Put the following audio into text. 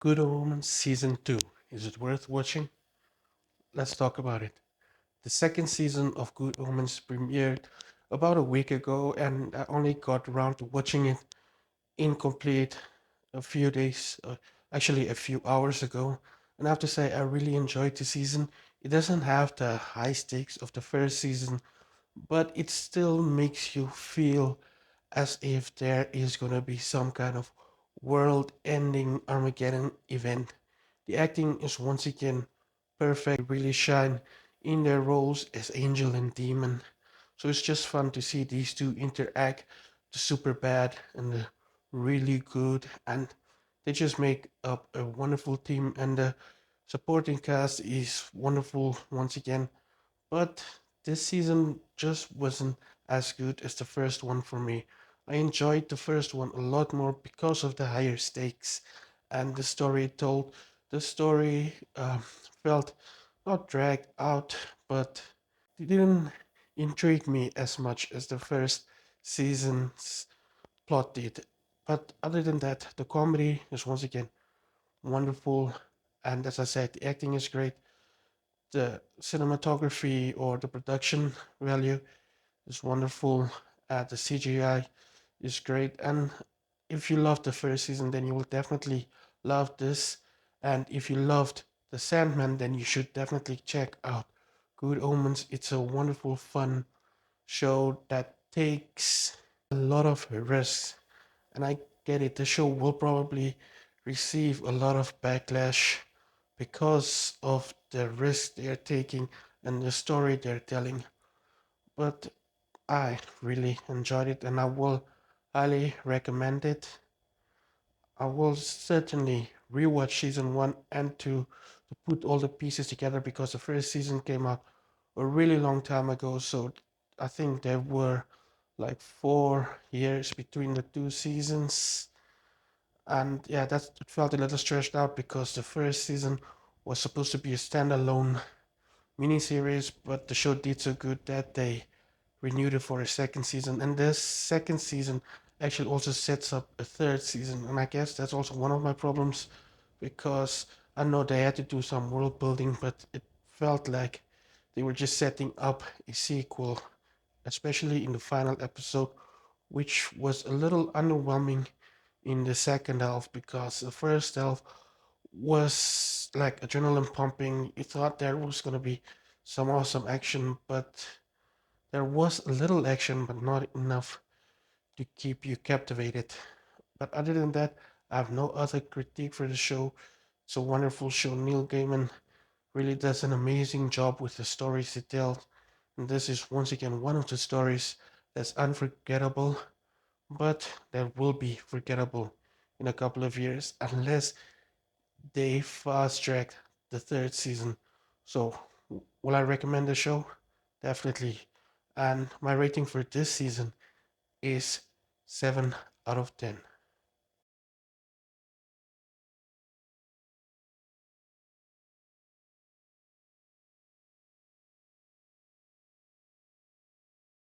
Good Omens Season 2. Is it worth watching? Let's talk about it. The second season of Good Omens premiered about a week ago, and I only got around to watching it incomplete a few days, actually a few hours ago. And I have to say, I really enjoyed the season. It doesn't have the high stakes of the first season, but it still makes you feel as if there is going to be some kind of world ending Armageddon event. The acting is once again perfect. They really shine in their roles as angel and demon. So it's just fun to see these two interact, the super bad and the really good, and they just make up a wonderful team. And the supporting cast is wonderful once again. But this season just wasn't as good as the first one for me. I enjoyed the first one a lot more because of the higher stakes and the story it told. The story felt not dragged out, but it didn't intrigue me as much as the first season's plot did. But other than that, the comedy is once again wonderful, and as I said, the acting is great. The cinematography or the production value is wonderful. The CGI is great, and if you loved the first season, then you will definitely love this. And if you loved The Sandman, then you should definitely check out Good Omens. It's a wonderful, fun show that takes a lot of risks, and I get it. The show will probably receive a lot of backlash because of the risk they're taking and the story they're telling. But I really enjoyed it and I will highly recommend it. I will certainly rewatch season one and two to put all the pieces together because the first season came out a really long time ago. So I think there were like 4 years between the two seasons. And yeah, that it felt a little stretched out because the first season was supposed to be a standalone miniseries, but the show did so good that they renewed it for a second season. And this second season actually also sets up a third season. And I guess that's also one of my problems because I know they had to do some world building, but it felt like they were just setting up a sequel, especially in the final episode, which was a little underwhelming in the second half because the first half was like adrenaline pumping. You thought there was going to be some awesome action, but there was a little action, but not enough to keep you captivated. But other than that, I have no other critique for the show. It's a wonderful show. Neil Gaiman really does an amazing job with the stories he tells. And this is once again one of the stories that's unforgettable, but that will be forgettable in a couple of years unless they fast tracked the third season. So, will I recommend the show? Definitely. And my rating for this season is 7 out of 10.